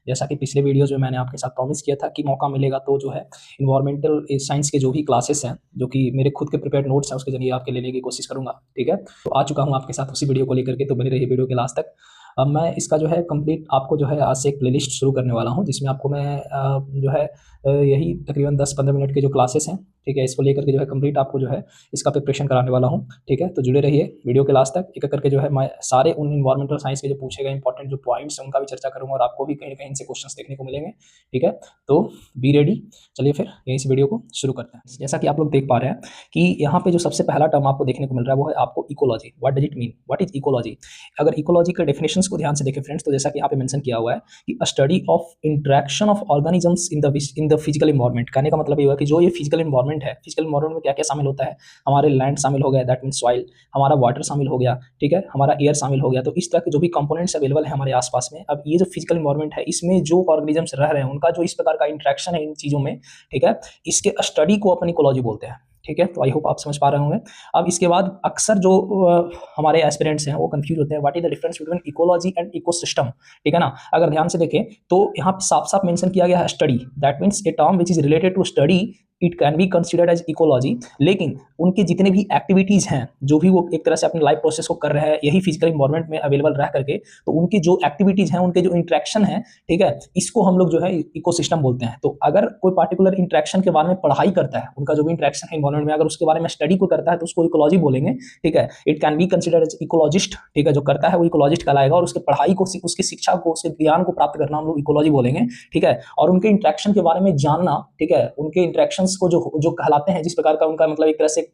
जैसा कि पिछले वीडियोज़ में मैंने आपके साथ प्रॉमिस किया था कि मौका मिलेगा तो जो है एनवायरमेंटल साइंस के जो भी क्लासेस हैं, जो कि मेरे खुद के प्रिपेयर्ड नोट्स हैं, उसके ज़रिए आपके लेने की कोशिश करूँगा। ठीक है? तो आ चुका हूँ आपके साथ उसी वीडियो को लेकर के, तो बने रहिए वीडियो के लास्ट तक। अब मैं इसका जो है कंप्लीट आपको जो है आज से एक प्लेलिस्ट शुरू करने वाला हूँ, जिसमें आपको मैं जो है यही तकरीबन 10-15 मिनट के जो क्लासेस हैं, ठीक है, इसको लेकर के जो है कंप्लीट आपको जो है इसका प्रिपरेशन कराने वाला हूँ। ठीक है? तो जुड़े रहिए वीडियो के लास्ट तक। एक-एक करके जो है मैं सारे उन एनवायरमेंटल साइंस के जो पूछे गए इंपॉर्टेंट जो पॉइंट्स हैं, उनका भी चर्चा करूँगा और आपको भी कहीं न कहीं इनसे क्वेश्चंस देखने को मिलेंगे। ठीक है? तो बी रेडी। चलिए फिर यहीं से वीडियो को शुरू करते हैं। जैसा कि आप लोग देख पा रहे हैं कि यहाँ पे जो सबसे पहला टर्म आपको देखने को मिल रहा है, वो है आपको ecology. What does it mean? What is ecology? अगर इकोलॉजी के डेफिनेशंस को ध्यान से देखें फ्रेंड्स, तो जैसा कि यहाँ पे मेंशन किया हुआ है कि अ study of interaction of organisms in the physical environment. कहने का मतलब ये हुआ कि जो ये फिजिकल एनवायरनमेंट है, फिजिकल एनवायरनमेंट में क्या-क्या शामिल होता है? हमारे लैंड शामिल हो गया, दैट मीन्स सॉइल, हमारा वाटर शामिल हो गया, ठीक है? हमारा एयर शामिल हो गया। तो इस तरह के जो भी कंपोनेंट्स अवेलेबल हैं हमारे आस-पास में, अब ये जो फिजिकल एनवायरनमेंट है, इसमें जो ऑर्गेनिजम्स रह रहे हैं, उनका जो इस प्रकार का इंटरैक्शन है इन चीज़ों में, ठीक है? इसके स्टडी को अपन इकोलॉजी बोलते हैं। ठीक है? तो आई होप आप समझ पा रहे होंगे। अब इसके बाद अक्सर जो हमारे एस्पिरेंट्स हैं, वो कन्फ्यूज़ होते हैं, what is the difference between ecology and ecosystem? ठीक है ना? अगर ध्यान से देखें तो यहाँ पे साफ-साफ मेंशन किया गया है study, that means a term which is related to study it can be considered as ecology. लेकिन उनके जितने भी एक्टिविटीज़ हैं, जो भी वो एक तरह से अपने लाइफ प्रोसेस को कर रहे हैं यही फिजिकल एनवायरनमेंट में अवेलेबल रह करके, तो उनकी जो एक्टिविटीज़ हैं, उनके जो इंटरेक्शन है, ठीक है, इसको हम लोग जो है इकोसिस्टम बोलते हैं। तो अगर कोई पार्टिकुलर इंटरेक्शन के बारे में पढ़ाई करता है, उनका जो भी इंटरेक्शन है एनवायरनमेंट में, अगर उसके बारे में स्टडी को करता है, तो उसको इकोलॉजी बोलेंगे। ठीक है? It can be considered as ecologist. ठीक है? जो करता है वो इकोलॉजिस्ट कहलाएगा, और उसके पढ़ाई को, उसकी शिक्षा को, उसके ज्ञान को प्राप्त करना हम लोग इकोलॉजी बोलेंगे। ठीक है? और उनके इंटरेक्शन के बारे में जानना, ठीक है, उनके इंटरेक्शंस को जो कहलाते हैं, जिस प्रकार का उनका मतलब एक तरह से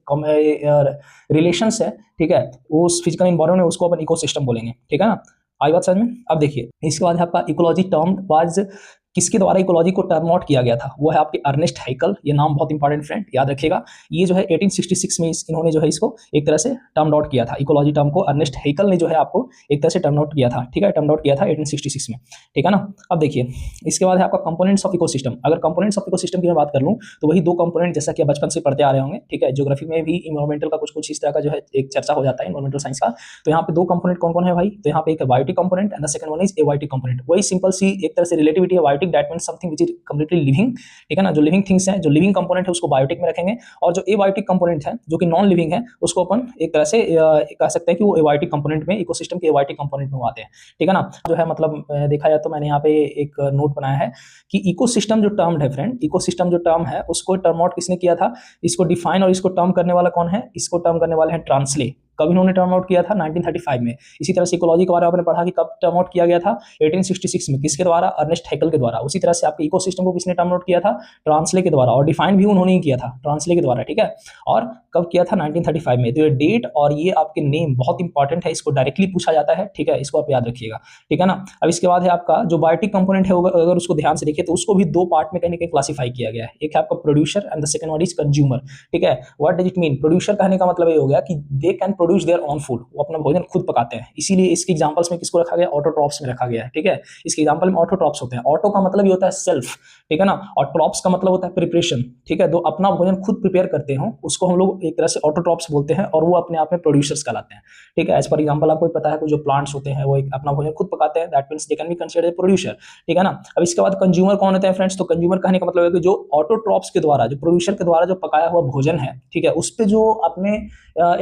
रिलेशंस है, ठीक है, उस फिजिकल एनवायरनमेंट में, उसको अपन इकोसिस्टम बोलेंगे। ठीक है ना? आई बात समझ में? अब देखिए, इसके बाद आपका इकोलॉजी टर्म वाज किसके द्वारा इकोलॉजी को टर्म आउट किया गया था? वो है आपके अर्नेस्ट हैकल। ये नाम बहुत इंपॉर्टेंट फ्रेंड, याद रखिएगा। ये जो है 1866 में इन्होंने जो है इसको एक तरह से टर्म आउट किया था। इकोलॉजी टर्म को अर्नेस्ट हैकल ने जो है आपको एक तरह से टर्म आउट किया था। ठीक है? टर्म आउट किया था 1866 में। ठीक है ना? अब देखिए, इसके बाद है आपका कंपोनेंट्स ऑफ इकोसिस्टम। अगर कंपोनेंट्स ऑफ इकोसिस्टम की मैं बात कर लूँ, तो वही दो कंपोनेंट, जैसा कि बचपन से पढ़ते आ रहे होंगे। ठीक है? ज्योग्राफी में भी इन्वायरमेंटल का कुछ इस तरह का जो है एक चर्चा हो जाता है इन्वायरमेंटल साइंस का। तो यहाँ पे दो कंपोनेंट कौन-कौन है भाई? तो यहाँ पे एक है biotic component and the second one is abiotic component. वही सिंपल सी एक तरह से रिलेटिविटी है। Biotic that means something which is completely living. ठीक है ना? जो लिविंग थिंग्स हैं, जो लिविंग कंपोनेंट है, उसको बायोटिक में रखेंगे, और जो एबायोटिक कंपोनेंट है, जो कि नॉन लिविंग है, उसको अपन एक तरह से कह सकते हैं कि वो एबायोटिक कंपोनेंट में, इकोसिस्टम के एबायोटिक कंपोनेंट में आते हैं। ठीक है ना? जो है मतलब देखा जाए तो मैंने यहाँ पे एक नोट बनाया है कि इकोसिस्टम जो टर्म है फ्रेंड, इकोसिस्टम जो टर्म है, उसको टर्म आउट किसने किया था? इसको डिफाइन और इसको टर्म करने वाला कौन है? इसको टर्म करने वाले हैं ट्रांसले। कब इन्होंने टर्म आउट किया था? 1935 में। इसी तरह से इकोलॉजी के बारे में आपने पढ़ा कि कब टर्म आउट किया गया था? 1866 में। किसके द्वारा? अर्नेस्ट हैकल के द्वारा। उसी तरह से आपके इकोसिस्टम को किसने टर्म आउट किया था? ट्रांसले के द्वारा, और डिफाइन भी उन्होंने ही किया था, ट्रांसले के द्वारा। ठीक है? और कब किया था? 1935 में। तो ये डेट और ये आपके नेम बहुत इंपॉर्टेंट है, इसको डायरेक्टली पूछा जाता है। ठीक है? इसको आप याद रखिएगा। ठीक है ना? अब इसके बाद है आपका जो बायोटिक कंपोनेंट है, अगर उसको ध्यान से देखिए तो उसको भी दो पार्ट में कहीं ना कहीं क्लासिफाई किया गया है। एक है आपका producer and the second one is consumer. ठीक है? What does it mean? Producer कहने का मतलब ये हो गया कि they can produce their own food, वो अपना भोजन खुद पकाते हैं। इसीलिए इसके एग्जांपल्स में किसको रखा गया? ऑटोट्रॉप्स में रखा गया है। ठीक है? इसके एग्जांपल में ऑटोट्रॉप्स होते हैं। ऑटो का मतलब ये होता है सेल्फ, ठीक है ना, और ट्रॉप्स का मतलब होता है प्रिपरेशन। ठीक है? तो अपना भोजन खुद प्रिपेयर करते हो, उसको हम लोग एक तरह से ऑटोट्रॉप्स बोलते हैं, और वो अपने आप में प्रोड्यूसर्स कहलाते हैं। ठीक है? एज फॉर एग्जांपल आपको पता है कि जो प्लांट्स होते हैं वो अपना भोजन खुद पकाते हैं, that means they can be considered a producer. ठीक है ना? अब इसके बाद कंज्यूमर कौन होते हैं फ्रेंड्स? तो कंज्यूमर कहने का मतलब है कि जो ऑटोट्रॉप्स के द्वारा, जो प्रोड्यूसर के द्वारा जो पकाया हुआ भोजन है, ठीक है, उस पे जो अपने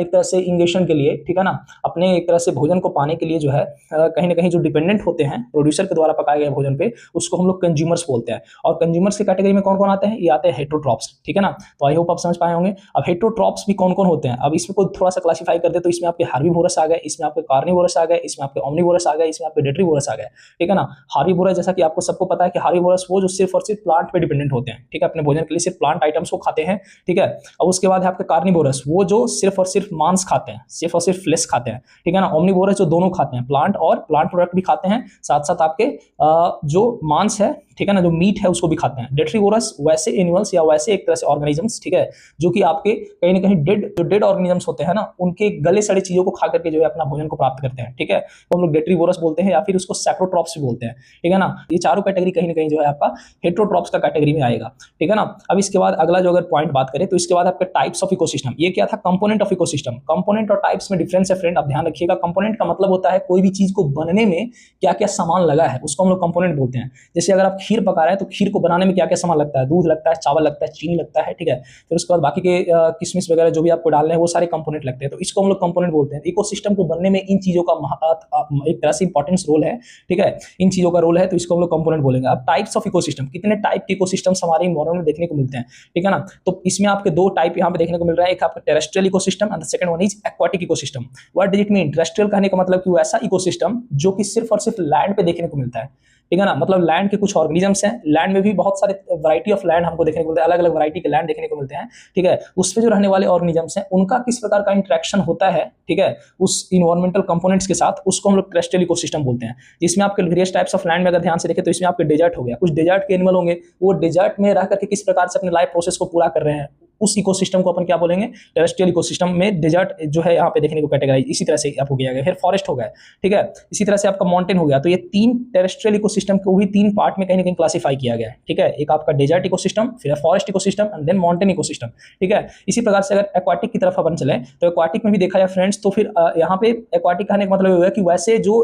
एक तरह से इंगेशन के लिए, ठीक है ना, अपने एक तरह से भोजन को पाने के लिए जो है कहीं ना कहीं जो डिपेंडेंट होते हैं प्रोड्यूसर के द्वारा पकाए गए भोजन पे, उसको हम लोग कंज्यूमर्स बोलते हैं। और कंज्यूमर्स की कैटेगरी में कौन कौन आते हैं? ये आते हैं हेटरोट्रॉप्स। ठीक है ना? तो आई होप आप समझ पाए होंगे। अब हेटरोट्रॉप्स भी कौन कौन होते हैं? अब इसमें कोई थोड़ा सा क्लासिफाई कर दे तो इसमें आपके हार्बीवोरस आ गए, इसमें आपके कार्निवोरस आ गए, इसमें आपके ओमनिवोरस आ गए, इसमें आपके डेट्रीवोरस आ गए। ठीक है ना? हार्बीवोरस, जैसा कि आपको सबको पता है कि हार्बीवोरस वो जो सिर्फ और सिर्फ प्लांट पे डिपेंडेंट होते हैं। ठीक है? अपने भोजन के लिए सिर्फ प्लांट आइटम्स को खाते हैं। ठीक है? अब उसके बाद है आपके कार्निवोरस, वो जो सिर्फ और सिर्फ मांस खाते हैं, सिर्फ और सिर्फ फ्लेश खाते हैं। ठीक है ना? ओमनिवोरस जो दोनों खाते हैं, प्लांट और प्लांट प्रोडक्ट भी खाते हैं, साथ साथ आपके जो मांस है, ठीक है ना, जो मीट है, उसको भी खाते हैं। डेट्रीवोरस वैसे एनिमल्स या वैसे एक तरह से ऑर्गेनिजम्स, ठीक है, जो कि आपके कहीं ना कहीं डेड ऑर्गेनिजम्स होते हैं ना, उनके गले सड़े चीजों को खा करके जो है अपना भोजन को प्राप्त करते हैं। ठीक है? तो हम लोग डेट्रीवोरस बोलते हैं, या फिर उसको सैप्रोट्रॉप्स भी बोलते हैं। ठीक है ना? ये चारों कैटेगरी कहीं ना कहीं जो है आपका हेटरोट्रॉप्स का कैटेगरी में आएगा। ठीक है ना? अब इसके बाद अगला जो अगर पॉइंट बात करें तो इसके बाद आपके टाइप्स ऑफ इकोसिस्टम, ये क्या था? Component of ecosystem. कंपोनेंट और टाइप्स में डिफरेंस है फ्रेंड, आप ध्यान रखिएगा। कंपोनेंट का मतलब होता है कोई भी चीज को बनने में क्या क्या सामान लगा है, उसको हम लोग कंपोनेंट बोलते हैं। जैसे अगर आप खीर पका रहे हैं तो खीर को बनाने में क्या क्या सामान लगता है, दूध लगता है, चावल लगता है, चीनी लगता है, ठीक है। फिर उसके बाद बाकी के किशमिश वगैरह जो भी आपको डालने हैं वो सारे कंपोनेंट लगते हैं, तो इसको हम लोग कंपोनेंट बोलते हैं। इकोसिस्टम को बनने में इन चीजों का एक तरह से इंपॉर्टेंस रोल है, ठीक है, इन चीजों का रोल है, तो इसको हम लोग कंपोनेंट बोलेंगे। अब टाइप्स ऑफ इकोसिस्टम, कितने टाइप के इकोसिस्टम्स हमारे इन्वायरमेंट में देखने को मिलते हैं, ठीक है ना। तो इसमें आपके दो टाइप यहाँ पे देखने को मिल रहा है, एक आपका terrestrial ecosystem and the second one is aquatic ecosystem. What does it mean? Terrestrial कहने का मतलब कि वो ऐसा इकोसिस्टम जो कि सिर्फ और सिर्फ लैंड पे देखने को मिलता है, ठीक है ना। मतलब लैंड के कुछ ऑर्गेनिजम्स हैं, लैंड में भी बहुत सारे वैरायटी ऑफ लैंड हमको देखने को मिलते हैं, अलग अलग वैरायटी के लैंड देखने को मिलते हैं, ठीक है। उस पे जो रहने वाले ऑर्गेनिजम्स हैं उनका किस प्रकार का इंटरेक्शन होता है, ठीक है, उस इन्वायरमेंटल कंपोनेंट्स के साथ, उसको हम लोग टेरेस्ट्रियल इकोसिस्टम बोलते हैं। जिसमें आपके वेरियस टाइप्स ऑफ लैंड में अगर ध्यान से देखें तो इसमें आपके डेजर्ट हो गया, कुछ डेजर्ट के एनिमल होंगे, वो डेजर्ट में रह करके किस प्रकार से अपने लाइफ प्रोसेस को पूरा कर रहे हैं, उस इकोसिस्टम को अपन क्या बोलेंगे, टेरेस्ट्रियल इकोसिस्टम में डेजर्ट जो है यहाँ पे देखने को कैटेगराइज इसी तरह से आपको किया गया। फिर फॉरेस्ट हो गया, ठीक है, इसी तरह से आपका माउंटेन हो गया। तो ये तीन टेरेस्ट्रियल इकोसिस्टम को भी तीन पार्ट में कहीं ना कहीं क्लासिफाई किया गया है, ठीक है। एक आपका डेजर्ट इकोसिस्टम, फिर forest ecosystem and then mountain ecosystem, ठीक है। इसी प्रकार से अगर एक्वाटिक की तरफ अपन चले तो एक्वाटिक में भी देखा जाए फ्रेंड्स, तो फिर यहाँ पे एक्वाटिक कहने का मतलब है कि वैसे जो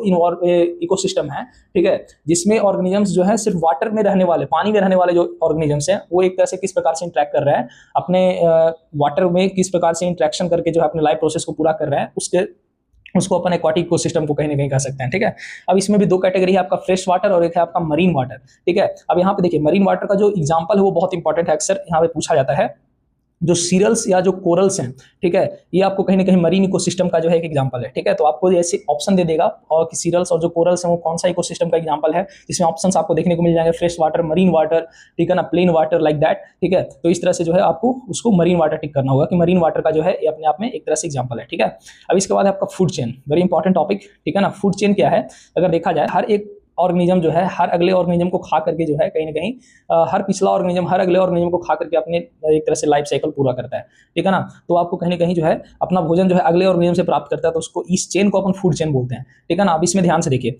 इकोसिस्टम है, ठीक है, जिसमें ऑर्गेनिजम्स जो है सिर्फ वाटर में रहने वाले, पानी में रहने वाले जो ऑर्गेनिजम्स हैं, वो एक तरह से किस प्रकार से इंटरेक्ट कर रहे हैं अपने वाटर में, किस प्रकार से इंटरेक्शन करके जो है अपने लाइफ प्रोसेस को पूरा कर रहे हैं, उसको अपन एक्वाटिक इकोसिस्टम को कहीं ना कहीं कह सकते हैं, ठीक है। अब इसमें भी दो कैटेगरी है, आपका फ्रेश वाटर और एक है आपका मरीन वाटर, ठीक है। अब यहाँ पे देखिए मरीन वाटर का जो एग्जांपल है वो बहुत इंपॉर्टेंट है, अक्सर यहाँ पे पूछा जाता है। जो सीरल्स या जो कोरल्स हैं, ठीक है, ये आपको कहीं ना कहीं मरीन इकोसिस्टम का जो है एक एग्जांपल है, ठीक है। तो आपको ऐसे ऑप्शन दे देगा और कि सीरल्स और जो कोरल्स हैं वो कौन सा इकोसिस्टम का एग्जांपल है, जिसमें ऑप्शंस आपको देखने को मिल जाएंगे, फ्रेश वाटर, मरीन वाटर, ठीक है ना, प्लेन वाटर, लाइक दैट, ठीक है। तो इस तरह से जो है आपको उसको मरीन वाटर टिक करना होगा कि मरीन वाटर का जो है ये अपने आप में एक तरह से एग्जाम्पल है, ठीक है। अब इसके बाद आपका food chain, very important topic, ठीक है ना। फूड चेन क्या है, अगर देखा जाए हर एक ऑर्गेनिज्म जो है हर अगले ऑर्गेनिज्म को खा करके जो है कहीं ना कहीं हर पिछला ऑर्गेनिज्म हर अगले ऑर्गेनिज्म को खा करके अपने एक तरह से लाइफ साइकिल पूरा करता है, ठीक है ना। तो आपको कहीं ना कहीं जो है अपना भोजन जो है अगले ऑर्गेनिज्म से प्राप्त करता है, तो उसको इस चेन को अपन फूड चेन बोलते हैं, ठीक है ना। अब इसमें ध्यान से देखिए,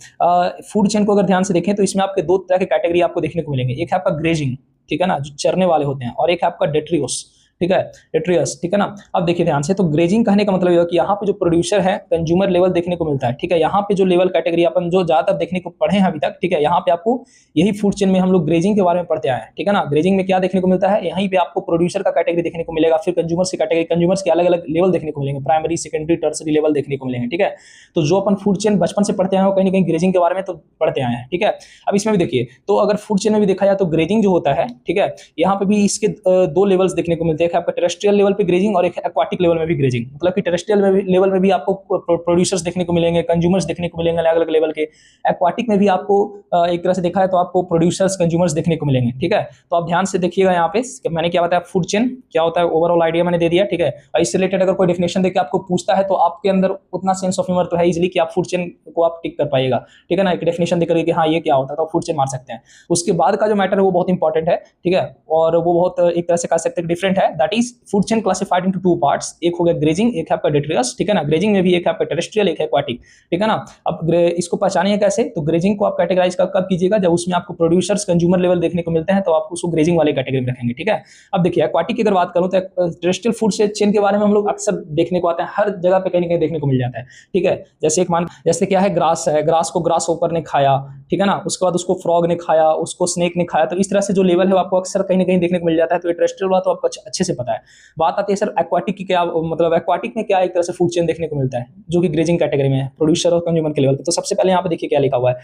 फूड चेन को अगर ध्यान से देखें तो इसमें आपके दो तरह के कैटेगरी आपको देखने को मिलेंगे, एक है आपका ग्रेजिंग, ठीक है ना, जो चरने वाले होते हैं, और एक है आपका डेट्रियोस, ठीक है, डेट्रियस, ठीक है ना। अब देखिए ध्यान से, तो ग्रेजिंग कहने का मतलब है कि यहाँ पे जो प्रोड्यूसर है कंज्यूमर लेवल देखने को मिलता है, ठीक है। यहाँ पे जो लेवल कैटेगरी अपन जो ज्यादातर देखने को पढ़े हैं अभी तक, ठीक है, यहाँ पे आपको यही फूड चेन में हम लोग ग्रेजिंग के बारे में पढ़ते आए हैं, ठीक है ना। ग्रेजिंग में क्या देखने को मिलता है, यहीं पे आपको प्रोड्यूसर का कैटेगरी देखने को मिलेगा, फिर कंज्यूमर्स की कैटेगरी, कंज्यूमर्स के अलग अलग लेवल देखने को मिलेंगे, प्राइमरी, सेकेंडरी, टर्सरी लेवल देखने को मिलेंगे, ठीक है। तो जो अपन फूड चेन बचपन से पढ़ते आए हैं कहीं ना कहीं ग्रेजिंग के बारे में तो पढ़ते आए हैं, ठीक है। अब इसमें भी देखिए, तो अगर फूड चेन में भी देखा जाए तो ग्रेजिंग जो होता है, ठीक है, यहाँ पे भी इसके दो लेवल्स देखने को मिलते हैं, आपका टेरेस्ट्रियल लेवल पे ग्रेजिंग और एक एक्वाटिक लेवल में भी ग्रेजिंग। मतलब कि टेरेस्ट्रियल लेवल में भी आपको प्रोड्यूसर्स देखने को मिलेंगे, कंज्यूमर्स देखने को मिलेंगे अलग अलग लेवल के। एक्वाटिक में भी आपको एक तरह से देखा है तो आपको प्रोड्यूसर्स कंज्यूमर्स देखने को मिलेंगे, ठीक है। तो आप ध्यान से देखिएगा यहाँ पे मैंने क्या बताया, फूड चेन क्या होता है, ओवरऑल आइडिया मैंने दे दिया, ठीक है। और इससे रिलेटेड अगर कोई डेफिनेशन देके आपको पूछता है तो आपके अंदर उतना सेंस ऑफ ह्यूमर तो है इजिली कि आप फूड चेन को आप टिक कर पाएगा, ठीक है ना। एक डेफिनेशन देकर कि हाँ ये क्या होता है तो फूड चेन मार सकते हैं। उसके बाद का जो मैटर है वो बहुत इंपॉर्टेंट है, ठीक है, और वो बहुत एक तरह से कह सकते हैं डिफरेंट है, that is food chain classified into two parts, एक हो गया ग्रेजिंग, एक है आपका डेट्रियस, ठीक है ना। ग्रेजिंग में भी एक है आपका टेरेस्ट्रियल, एक है एक्वाटिक, ठीक है ना। अब इसको पहचानिए कैसे, तो ग्रेजिंग को आप कैटेगराइज कब कीजिएगा, जब उसमें आपको प्रोड्यूसर्स कंज्यूमर लेवल देखने को मिलते हैं तो आप उसको ग्रेजिंग वाले कैटेगरी में रखेंगे, ठीक है। अब देखिए एक्वाटिक की अगर बात करूं तो टेरेस्ट्रियल फूड चेन के बारे में हम लोग अक्सर देखने को आते हैं, हर जगह पे कहीं ना कहीं देखने को मिल जाता है, ठीक है। जैसे क्या है, ग्रास है, ग्रास को ग्रास ओपर ने खाया, ठीक है ना, उसके बाद उसको फ्रॉग ने खाया, उसको स्नेक ने खाया, तो इस तरह से जो लेवल है आपको अक्सर कहीं ना कहीं देखने को मिल जाता है। तो ये टेरेस्ट्रियल वाला तो आपको अच्छे से पता है। बात आती है सर एक्वाटिक की, क्या मतलब एक्वाटिक में क्या एक तरह से फूड चेन देखने को मिलता है जो कि ग्रेजिंग कैटेगरी में है, प्रोड्यूसर और कंज्यूमर के लेवल पे। तो सबसे पहले यहाँ पे देखिए क्या लिखा हुआ है,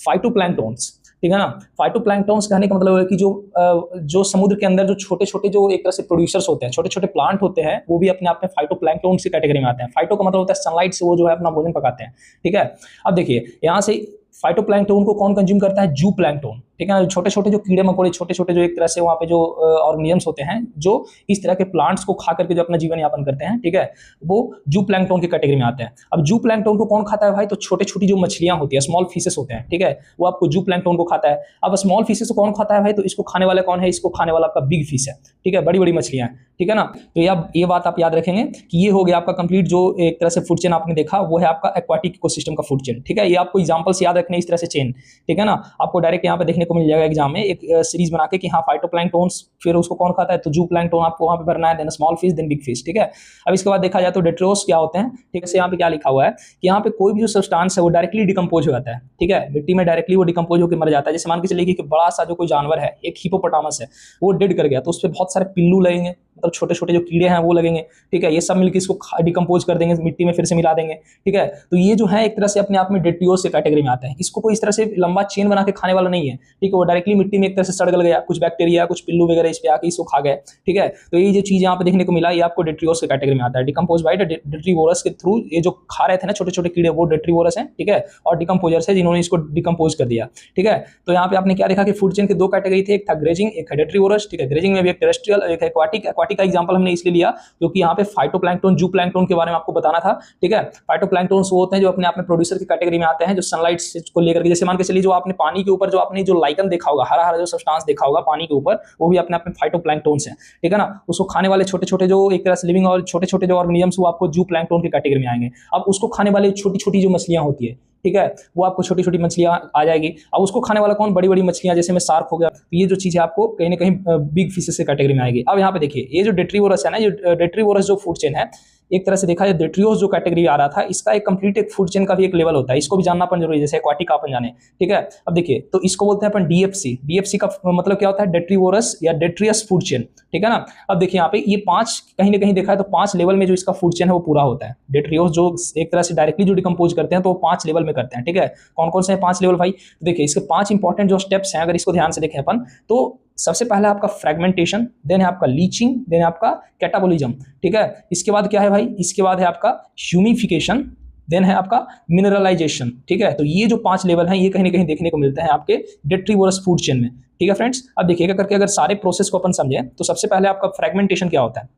फाइटोप्लैंक्टन्स, ठीक है ना। फाइटोप्लैंक्टन्स कहने का मतलब है कि जो समुद्र के अंदर जो छोटे छोटे जो एक तरह से प्रोड्यूसर्स होते हैं, छोटे छोटे प्लांट होते हैं, वो भी अपने आप में फाइटोप्लैंक्टन्स की कैटेगरी में आते हैं। फाइटो का मतलब होता है सनलाइट से वो जो है अपना भोजन पकाते हैं, ठीक है। अब देखिए यहाँ से फाइटोप्लैंक्टन को कौन कंज्यूम करता है, जू प्लैंक्टन, ठीक है ना। छोटे छोटे जो कीड़े मकोड़े, छोटे छोटे जो एक तरह से वहाँ पे जो ऑर्गेनिजम्स होते हैं जो इस तरह के प्लांट्स को खा करके जो अपना जीवन यापन करते हैं, ठीक है, वो जू प्लैंक्टन की कैटेगरी में आते हैं। अब जू प्लैंक्टन को कौन खाता है भाई, तो छोटे छोटी जो मछलियां होती है, स्मॉल फिशेस होते हैं, ठीक है, वो आपको जू प्लैंक्टन को खाता है। अब स्मॉल फिशेस को कौन खाता है भाई, तो इसको खाने वाला कौन है, इसको खाने वाला आपका बिग फिश है, ठीक है, बड़ी बड़ी मछलियां, ठीक है ना। तो ये बात आप याद रखेंगे कि ये हो गया आपका कंप्लीट जो एक तरह से फूड चेन आपने देखा, वो है आपका एक्वाटिक इकोसिस्टम का फूड चेन, ठीक है। ये आपको एग्जांपल से याद रखने इस तरह से चेन, ठीक है ना। आपको डायरेक्ट यहाँ पे देखने को मिल जाएगा एग्जाम में, एक सीरीज बना के कि हाँ फाइटोप्लैंक्टन्स, फिर उसको कौन खाता है, तो जूप्लैंक्टन आपको वहाँ पे भरना है, then small fish, then big fish, ठीक है। अब इसके बाद देखा जाए तो डेट्रियोस क्या होते हैं, ठीक है। यहाँ पे क्या लिखा हुआ है कि यहाँ पे कोई भी जो सब्सटेंस है वो डायरेक्टली डिकम्पोज हो जाता है, ठीक है, मिट्टी में डायरेक्टली वो डिकम्पोज होकर मर जाता है। जैसे मान के चलिए कि बड़ा सा जो कोई जानवर है, एक हिपोपोटामस है, वो डेड कर गया, तो उस पर बहुत सारे पिल्लू लगेंगे, मतलब छोटे छोटे जो कीड़े हैं वो लगेंगे, ठीक है। ये सब मिलकर इसको डिकम्पोज कर देंगे, मिट्टी में फिर से मिला देंगे, ठीक है। तो ये जो है एक तरह से अपने आप में डेट्रियोस के कैटेगरी में आता है। इसको कोई इस तरह से लंबा चेन बना के खाने वाला नहीं है, ठीक है। वो डायरेक्टली मिट्टी में एक तरह से सड़ गल गया, कुछ बैक्टीरिया कुछ पिल्लू वगैरह इस पे आके इसको खा गए, ठीक है। तो ये जो चीज यहाँ पे देखने को मिला, ये आपको डेट्रियोस के कैटेगरी में आता है। डिकम्पोज बाय डेट्रीवोरस के थ्रू, ये जो खा रहे थे ना छोटे छोटे कीड़े, वो डेट्रीवोरस हैं, ठीक है, और डिकम्पोजर्स है जिन्होंने इसको डिकम्पोज कर दिया, ठीक है। तो यहाँ पे आपने क्या देखा कि फूड चेन के दो कैटेगरी थे, एक था ग्रेजिंग, एक है डेट्रीवोरस, ठीक है। ग्रेजिंग में भी एक टेरेस्ट्रियल, एक एक्वाटिक। एक्वाटिक का एग्जांपल हमने इसलिए लिया क्योंकि यहाँ पे फाइटोप्लैंक्टन, जूप्लैंक्टन के बारे में आपको बताना था, ठीक है। फाइटोप्लैंक्टन वो होते हैं जो अपने आप में प्रोड्यूसर की कैटेगरी में आते हैं, जो सनलाइट को लेकर के, जैसे मान के चलिए जो आपने पानी के ऊपर जो आपने जो लाइकन देखा होगा, हरा हरा जो सब्सटेंस देखा होगा पानी के ऊपर, वो भी अपने आप में फाइटोप्लैंक्टन्स हैं, ठीक है ना। उसको खाने वाले छोटे छोटे जो एक तरह से लिविंग और छोटे छोटे जो ऑर्गेनिजम्स, वो आपको जूप्लैंक्टन की कैटेगरी में आएंगे। अब उसको खाने वाले छोटी छोटी जो मछलियां होती है, ठीक है, वो आपको छोटी छोटी मछलियां आ जाएगी। अब उसको खाने वाला कौन, बड़ी बड़ी मछलियां, जैसे में शार्क हो गया। तो ये जो चीज है आपको कहीं ना कहीं बिग फिशेस से कैटेगरी में आएगी। अब यहाँ पे देखिए, ये जो डेट्रीवोरस है ना, ये डेट्रीवोरस जो फूड चेन है, एक तरह से देखा जाए डेट्रियोस जो कैटेगरी आ रहा था, इसका एक कंप्लीट एक फूड चेन का भी एक लेवल होता है, इसको भी जानना अपन जरूरी है, जैसे एक्वाटिक का अपन जाने, ठीक है। अब देखिए, तो इसको बोलते हैं अपन डीएफसी। डीएफसी का मतलब क्या होता है, डेट्रीवोरस या डेट्रियस फूड चेन, ठीक है ना। अब देखिए यहाँ पे ये 5 कहीं ना कहीं देखा है तो 5 लेवल में जो इसका फूड चेन है वो पूरा होता है। डेट्रियोस जो एक तरह से डायरेक्टली जो डिकम्पोज करते हैं तो वो 5 लेवल में करते हैं, ठीक है। कौन कौन से हैं 5 लेवल भाई, तो देखिए इसके 5 इंपॉर्टेंट जो स्टेप्स हैं, अगर इसको ध्यान से देखें अपन, तो सबसे पहला आपका फ्रेगमेंटेशन, देन है आपका लीचिंग, देन है आपका कैटाबोलिज्म, ठीक है। इसके बाद क्या है भाई, इसके बाद है आपका ह्यूमिफिकेशन, देन है आपका मिनरलाइजेशन, ठीक है। तो ये जो 5 लेवल हैं, ये कहीं ना कहीं देखने को मिलते हैं आपके डेट्रीवोरस फूड चेन में, ठीक है फ्रेंड्स। अब देखिएगा करके अगर सारे प्रोसेस को अपन समझें, तो सबसे पहले आपका फ्रेगमेंटेशन क्या होता है।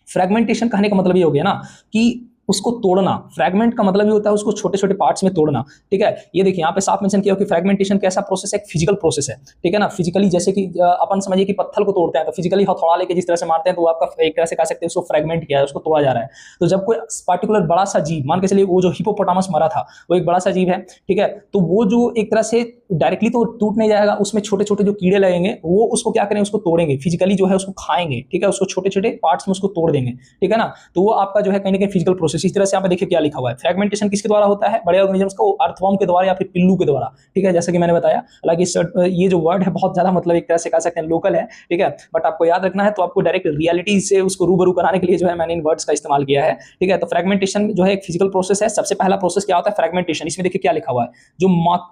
फ्रेगमेंटेशन कहने का मतलब ये हो गया ना कि उसको तोड़ना। फ्रैगमेंट का मतलब ये होता है उसको छोटे छोटे पार्ट्स में तोड़ना, ठीक है। ये देखिए यहाँ पे साफ मेंशन किया कि फ्रैगमेंटेशन कैसा प्रोसेस है, एक फिजिकल प्रोसेस है, ठीक है ना। फिजिकली जैसे कि अपन समझिए कि पत्थर को तोड़ते हैं, तो फिजिकली हथौड़ा लेके जिस तरह से मारते हैं, तो वो आपका एक तरह से कह सकते हैं उसको फ्रैगमेंट किया है, उसको तोड़ा जा रहा है। तो जब कोई पर्टिकुलर बड़ा सा जीव, मान के चलिए वो जो हिपोपोटामस मरा था, वो एक बड़ा सा जीव है, ठीक है। तो वो जो एक तरह से डायरेक्टली तो टूट नहीं जाएगा, उसमें छोटे छोटे जो कीड़े लगेंगे, वो उसको क्या करेंगे, उसको तोड़ेंगे, फिजिकली जो है उसको खाएंगे, ठीक है, उसको छोटे छोटे पार्ट्स में उसको तोड़ देंगे, ठीक है ना। तो वो आपका जो है कहीं ना कहीं फिजिकल प्रोसेस। इस तरह से यहाँ पे देखिए क्या लिखा हुआ है, फ्रैगमेंटेशन किसके द्वारा होता है, बड़े ऑर्गेनिजम्स को अर्थवॉर्म के द्वारा या फिर पिल्लू के द्वारा, ठीक है, जैसा कि मैंने बताया। हालांकि ये जो वर्ड है बहुत ज्यादा मतलब एक तरह से कह सकते हैं लोकल है, ठीक है, बट आपको याद रखना है, तो आपको डायरेक्ट रियलिटी से उसको रूबरू कराने के लिए जो है मैंने इन वर्ड्स का इस्तेमाल किया है, ठीक है। तो फ्रैगमेंटेशन जो है एक फिजिकल प्रोसेस है। सबसे पहला प्रोसेस क्या होता है, फ्रैगमेंटेशन। इसमें देखिए क्या लिखा हुआ है,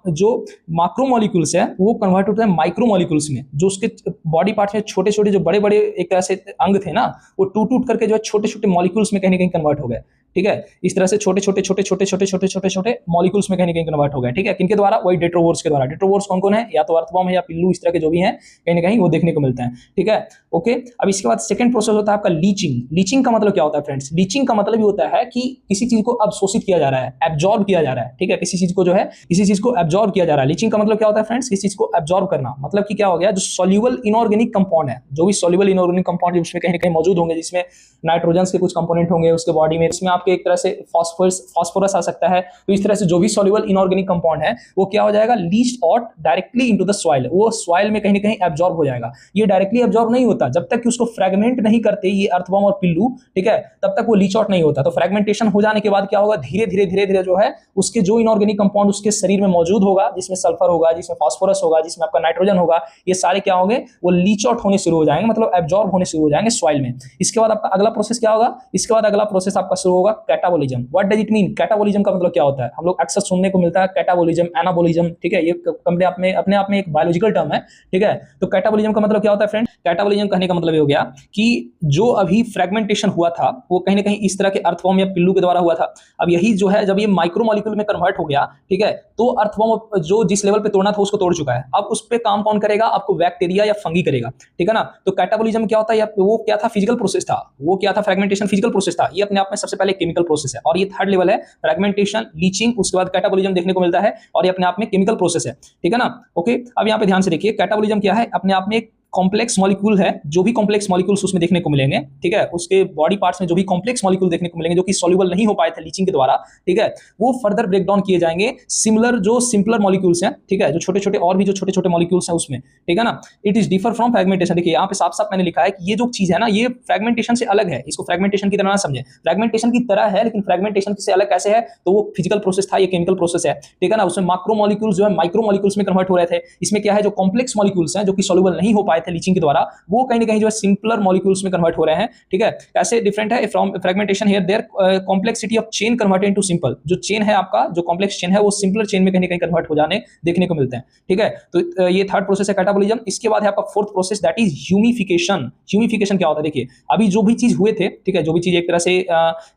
जो माक्रोमोलिक्यूल्स है वो कन्वर्ट होता है माइक्रोमोलिक्यूल्स में, जो उसके बॉडी पार्ट्स में छोटे छोटे जो बड़े बड़े एक तरह से अंग थे ना, वो टूट टूट करके जो है छोटे छोटे मॉलिक्यूल्स में कहीं ना कहीं कन्वर्ट हो गए, ठीक है। इस तरह से छोटे छोटे छोटे छोटे छोटे छोटे छोटे छोटे मॉलिक्यूल्स में कहीं ना कहीं कन्वर्ट हो गए, ठीक है। किनके द्वारा, वही डेट्रोवोर्स के द्वारा। डेट्रोवोर्स कौन कौन है, या तो अर्थवॉर्म है या पिल्लू, इस तरह के जो भी हैं कहीं ना कहीं वो देखने को मिलते हैं, ठीक है, ओके। अब इसके बाद सेकंड प्रोसेस होता है आपका लीचिंग। लीचिंग का मतलब क्या होता है फ्रेंड्स, लीचिंग का मतलब ये होता है कि किसी चीज को अवशोषित किया जा रहा है, एब्जॉर्ब किया जा रहा है, ठीक है। किसी चीज को जो है किसी चीज को एब्जॉर्ब किया जा रहा है। लीचिंग का मतलब क्या होता है फ्रेंड्स, किसी चीज को एब्जॉर्ब करना, मतलब कि क्या हो गया, जो सॉल्युबल इनऑर्गेनिक कंपाउंड है, जो भी सॉल्युबल इनऑर्गेनिक कंपाउंड उसमें कहीं ना कहीं मौजूद होंगे, जिसमें नाइट्रोजन के कुछ कंपोनेंट होंगे उसके बॉडी में, इसमें आपके एक तरह से फास्फोरस आ सकता है। तो इस तरह से जो भी सॉल्युबल इनऑर्गेनिक कंपाउंड है वो क्या हो जाएगा, leached out directly into the soil, वो सॉइल में कहीं ना कहीं एब्जॉर्ब हो जाएगा। ये डायरेक्टली एब्जॉर्ब नहीं होता जब तक कि उसको फ्रैगमेंट नहीं करते ये अर्थवॉर्म और पिल्लू, ठीक है, तब तक वो लीच आउट नहीं होता। तो फ्रैगमेंटेशन हो जाने के बाद क्या होगा, धीरे धीरे धीरे धीरे जो है उसके जो इनऑर्गेनिक कंपाउंड उसके शरीर में मौजूद होगा, जिसमें सल्फर होगा, जिसमें फास्फोरस होगा, जिसमें आपका नाइट्रोजन होगा, ये सारे क्या होंगे, वो लीच आउट होने शुरू हो जाएंगे, मतलब एब्जॉर्ब होने शुरू हो जाएंगे सॉइल में। इसके बाद आपका अगला प्रोसेस क्या होगा, इसके बाद अगला प्रोसेस आपका शुरू होगा catabolism. What does it mean, catabolism का मतलब क्या होता है, हम लोग अक्सर सुनने को मिलता है कैटाबोलिज्म, एनाबोलिज्म, ठीक है, ये अपने आप में एक बायोलॉजिकल टर्म है, ठीक है। तो कैटाबोलिज्म का मतलब क्या होता है फ्रेंड, कैटाबोलिज्म कहने का मतलब ये हो गया कि जो अभी फ्रैगमेंटेशन हुआ था वो कहीं ना कहीं इस तरह के अर्थवॉर्म या पिल्लू के द्वारा हुआ था। अब यही जो है जब ये माइक्रोमोलिक्यूल में कन्वर्ट हो गया, ठीक है, तो अर्थवॉर्म जो जिस लेवल पे तोड़ना था उसको तोड़ चुका है। अब उस पे काम कौन करेगा, आपको बैक्टीरिया या फंगी करेगा, ठीक है ना। तो कैटाबोलिज्म क्या होता है, वो क्या था, फिजिकल प्रोसेस था। वो क्या था, फ्रैगमेंटेशन फिजिकल प्रोसेस था। ये अपने आप में सबसे पहले केमिकल प्रोसेस है, और ये थर्ड लेवल है फ्रैगमेंटेशन, लीचिंग, उसके बाद कैटाबोलिज्म देखने को मिलता है, और ये अपने आप में केमिकल प्रोसेस है, ठीक है ना, ओके। अब यहाँ पे ध्यान से देखिए, कैटाबोलिज्म क्या है, अपने आप में एक कॉम्प्लेक्स मॉलिक्यूल है, जो भी कॉम्प्लेक्स मॉलिक्यूल्स उसमें देखने को मिलेंगे, ठीक है, उसके बॉडी पार्ट्स में जो भी कॉम्प्लेक्स मॉलिक्यूल देखने को मिलेंगे जो कि सॉल्युबल नहीं हो पाए थे लीचिंग के द्वारा, ठीक है, वो फर्दर ब्रेक डाउन किए जाएंगे सिमिलर जो सिंपलर मॉलिक्यूल्स हैं, ठीक है, जो छोटे छोटे और भी जो छोटे छोटे मॉलिक्यूल्स हैं उसमें, ठीक है ना। It is differ from fragmentation. देखिए यहाँ पे साफ साफ मैंने लिखा है कि ये जो चीज है ना ये फ्रेगमेंटेशन से अलग है, इसको फ्रेगमेंटेशन की तरह ना समझे। फ्रेगमेंटेशन की तरह है लेकिन फ्रेगमेंटेशन से अलग कैसे है, तो वो फिजिकल प्रोसेस था, ये केमिकल प्रोसेस है, ठीक है ना। उसमें मैक्रो मॉलिक्यूल्स जो है माइक्रो मॉलिक्यूल्स में कन्वर्ट हो रहे थे। इसमें क्या है, जो कॉम्प्लेक्स मॉलिक्यूल्स हैं जो कि सॉल्युबल नहीं हो पाए थे लीचिंग के द्वारा, वो कहीं ना कहीं जो है सिंपलर मॉलिक्यूल्स में कन्वर्ट हो रहे हैं, ठीक है। कैसे डिफरेंट है from fragmentation here there complexity of chain converted into simple. जो चेन है आपका, जो कॉम्प्लेक्स चेन है वो सिंपलर चेन में कहीं ना कहीं कन्वर्ट हो जाने देखने को मिलते हैं, ठीक है। तो ये थर्ड प्रोसेस है कैटाबोलिज्म। इसके बाद है आपका fourth process that is humification. Humification क्या होता है, देखिए अभी जो भी चीज हुए थे, ठीक है, जो भी चीज एक तरह से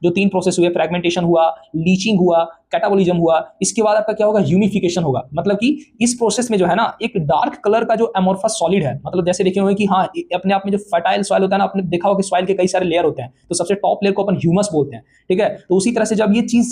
जो तीन प्रोसेस हुए, फ्रेगमेंटेशन हुआ, लीचिंग हुआ, कैटाबोलिज्म हुआ, इसके बाद आपका क्या होगा, ह्यूमिफिकेशन होगा। मतलब कि इस प्रोसेस में जो है ना एक डार्क कलर का जो एमोर्फस सॉलिड है, मतलब जैसे देखे होंगे कि हाँ अपने आप में जो फर्टाइल सॉइल होता है ना, आपने देखा होगा कि सॉइल के कई सारे लेयर होते हैं, तो सबसे टॉप लेयर को अपन ह्यूमस बोलते हैं, ठीक है। तो उसी तरह से जब ये चीज